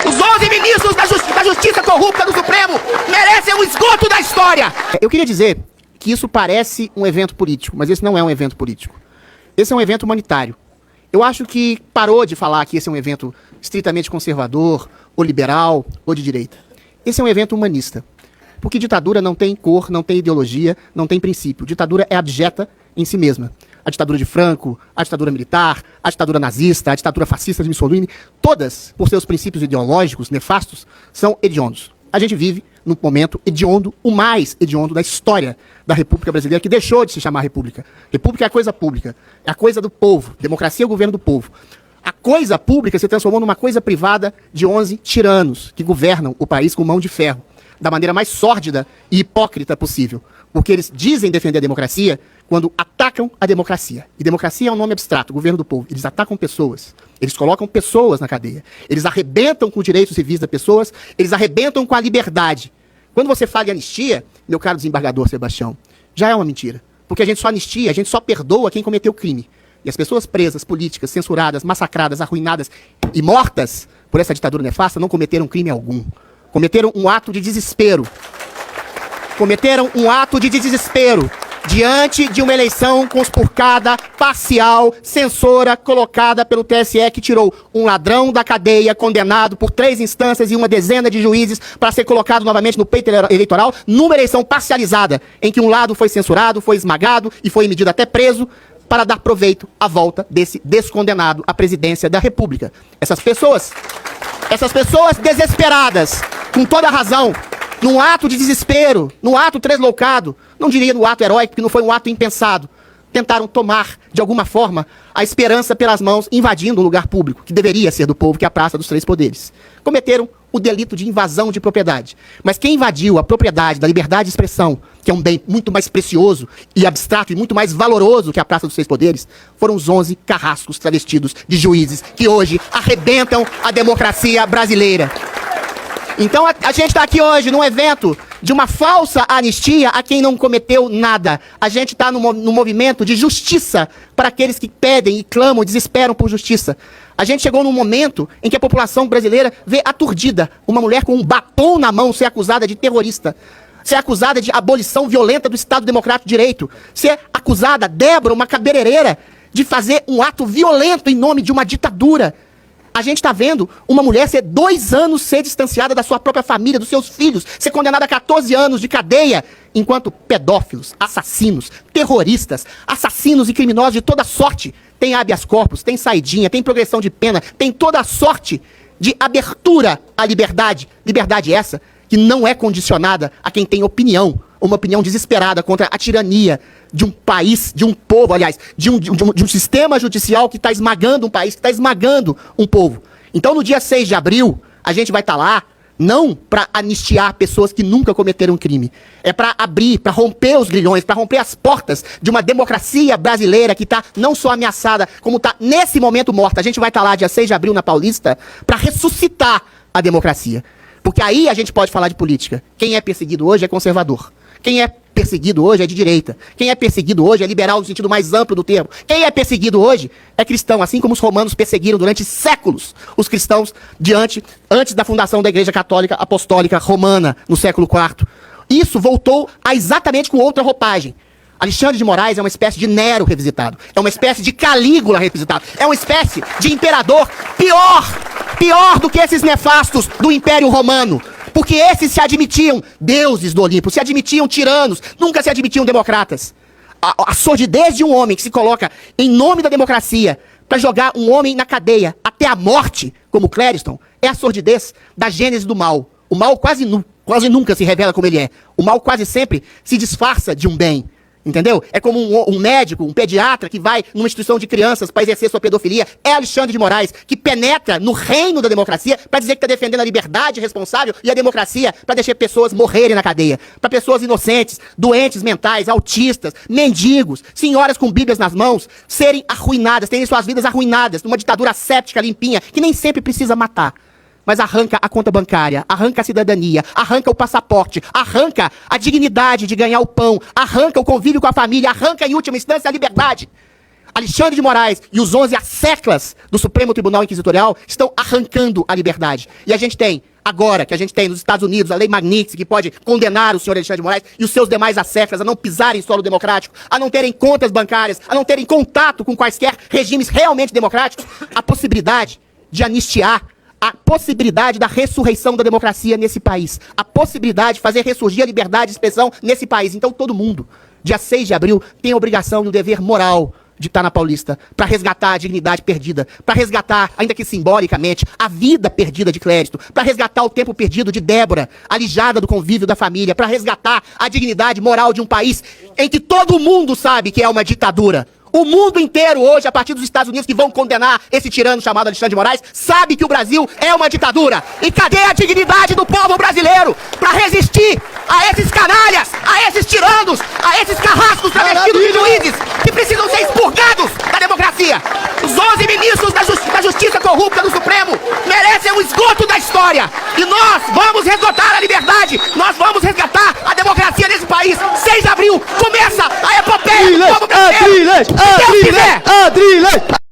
Os 11 ministros da Justiça corrupta do Supremo merecem o esgoto da história. Eu queria dizer que isso parece um evento político, mas esse não é um evento político. Esse é um evento humanitário. Eu acho que parou de falar que esse é um evento estritamente conservador, ou liberal, ou de direita. Esse é um evento humanista. Porque ditadura não tem cor, não tem ideologia, não tem princípio. Ditadura é abjeta em si mesma. A ditadura de Franco, a ditadura militar, a ditadura nazista, a ditadura fascista de Mussolini, todas, por seus princípios ideológicos nefastos, são hediondos. A gente vive num momento hediondo, o mais hediondo da história da República Brasileira, que deixou de se chamar República. República é a coisa pública, é a coisa do povo. Democracia é o governo do povo. A coisa pública se transformou numa coisa privada de 11 tiranos que governam o país com mão de ferro, da maneira mais sórdida e hipócrita possível. Porque eles dizem defender a democracia quando atacam a democracia. E democracia é um nome abstrato, governo do povo. Eles atacam pessoas. Eles colocam pessoas na cadeia. Eles arrebentam com os direitos civis das pessoas. Eles arrebentam com a liberdade. Quando você fala em anistia, meu caro desembargador Sebastião, já é uma mentira. Porque a gente só anistia, a gente só perdoa quem cometeu crime. E as pessoas presas, políticas, censuradas, massacradas, arruinadas e mortas por essa ditadura nefasta não cometeram crime algum. Cometeram um ato de desespero. Cometeram um ato de desespero diante de uma eleição conspurcada, parcial, censora, colocada pelo TSE, que tirou um ladrão da cadeia, condenado por 3 instâncias e uma dezena de juízes para ser colocado novamente no peito eleitoral, numa eleição parcializada, em que um lado foi censurado, foi esmagado e foi medido até preso, para dar proveito à volta desse descondenado à presidência da República. Essas pessoas desesperadas, com toda a razão, num ato de desespero, num ato tresloucado, não diria no ato heróico, porque não foi um ato impensado, tentaram tomar, de alguma forma, a esperança pelas mãos, invadindo um lugar público, que deveria ser do povo, que é a Praça dos Três Poderes. Cometeram o delito de invasão de propriedade. Mas quem invadiu a propriedade da liberdade de expressão, que é um bem muito mais precioso e abstrato e muito mais valoroso que a Praça dos Três Poderes, foram os 11 carrascos travestidos de juízes que hoje arrebentam a democracia brasileira. Então a gente está aqui hoje num evento de uma falsa anistia a quem não cometeu nada. A gente está no movimento de justiça para aqueles que pedem e clamam, desesperam por justiça. A gente chegou num momento em que a população brasileira vê aturdida uma mulher com um batom na mão ser acusada de terrorista, ser acusada de abolição violenta do Estado Democrático de Direito, ser acusada, Débora, uma cabeleireira, de fazer um ato violento em nome de uma ditadura. A gente está vendo uma mulher ser 2 anos ser distanciada da sua própria família, dos seus filhos, ser condenada a 14 anos de cadeia, enquanto pedófilos, assassinos, terroristas, assassinos e criminosos de toda sorte têm habeas corpus, tem saidinha, tem progressão de pena, tem toda a sorte de abertura à liberdade. Liberdade essa que não é condicionada a quem tem opinião, uma opinião desesperada contra a tirania de um país, de um povo, aliás, de um sistema judicial que está esmagando um país, que está esmagando um povo. Então, no dia 6 de abril, a gente vai estar lá, não para anistiar pessoas que nunca cometeram crime. É para abrir, para romper os grilhões, para romper as portas de uma democracia brasileira que está não só ameaçada, como está nesse momento morta. A gente vai estar lá, dia 6 de abril, na Paulista, para ressuscitar a democracia. Porque aí a gente pode falar de política. Quem é perseguido hoje é conservador. Quem é perseguido hoje é de direita. Quem é perseguido hoje é liberal no sentido mais amplo do termo. Quem é perseguido hoje é cristão, assim como os romanos perseguiram durante séculos os cristãos antes da fundação da Igreja Católica Apostólica Romana, no século IV. Isso voltou a exatamente com outra roupagem. Alexandre de Moraes é uma espécie de Nero revisitado. É uma espécie de Calígula revisitado. É uma espécie de imperador pior do que esses nefastos do Império Romano. Porque esses se admitiam deuses do Olimpo, se admitiam tiranos, nunca se admitiam democratas. A sordidez de um homem que se coloca em nome da democracia para jogar um homem na cadeia até a morte, como Clériston, é a sordidez da gênese do mal. O mal quase nunca se revela como ele é. O mal quase sempre se disfarça de um bem. Entendeu? É como um médico, um pediatra que vai numa instituição de crianças para exercer sua pedofilia. É Alexandre de Moraes que penetra no reino da democracia para dizer que está defendendo a liberdade responsável e a democracia para deixar pessoas morrerem na cadeia. Para pessoas inocentes, doentes mentais, autistas, mendigos, senhoras com bíblias nas mãos serem arruinadas, terem suas vidas arruinadas numa ditadura séptica, limpinha, que nem sempre precisa matar. Mas arranca a conta bancária, arranca a cidadania, arranca o passaporte, arranca a dignidade de ganhar o pão, arranca o convívio com a família, arranca, em última instância, a liberdade. Alexandre de Moraes e os 11 asseclas do Supremo Tribunal Inquisitorial estão arrancando a liberdade. E a gente tem, agora, que a gente tem nos Estados Unidos, a lei Magnitsky, que pode condenar o senhor Alexandre de Moraes e os seus demais asseclas a não pisarem em solo democrático, a não terem contas bancárias, a não terem contato com quaisquer regimes realmente democráticos, a possibilidade de anistiar, a possibilidade da ressurreição da democracia nesse país, a possibilidade de fazer ressurgir a liberdade de expressão nesse país. Então todo mundo, dia 6 de abril, tem a obrigação e o dever moral de estar na Paulista, para resgatar a dignidade perdida, para resgatar, ainda que simbolicamente, a vida perdida de Clédito, para resgatar o tempo perdido de Débora, alijada do convívio da família, para resgatar a dignidade moral de um país em que todo mundo sabe que é uma ditadura. O mundo inteiro hoje, a partir dos Estados Unidos, que vão condenar esse tirano chamado Alexandre de Moraes, sabe que o Brasil é uma ditadura. E cadê a dignidade do povo brasileiro para resistir a esses canalhas, a esses tiranos, a esses carrascos travestidos de juízes que precisam ser expurgados da democracia? Os 11 ministros da justiça corrupta do Supremo merecem o esgoto da história. E nós vamos resgatar a liberdade, nós vamos resgatar a democracia nesse país. 6 de abril começa a epopeia do povo brasileiro. Adriles!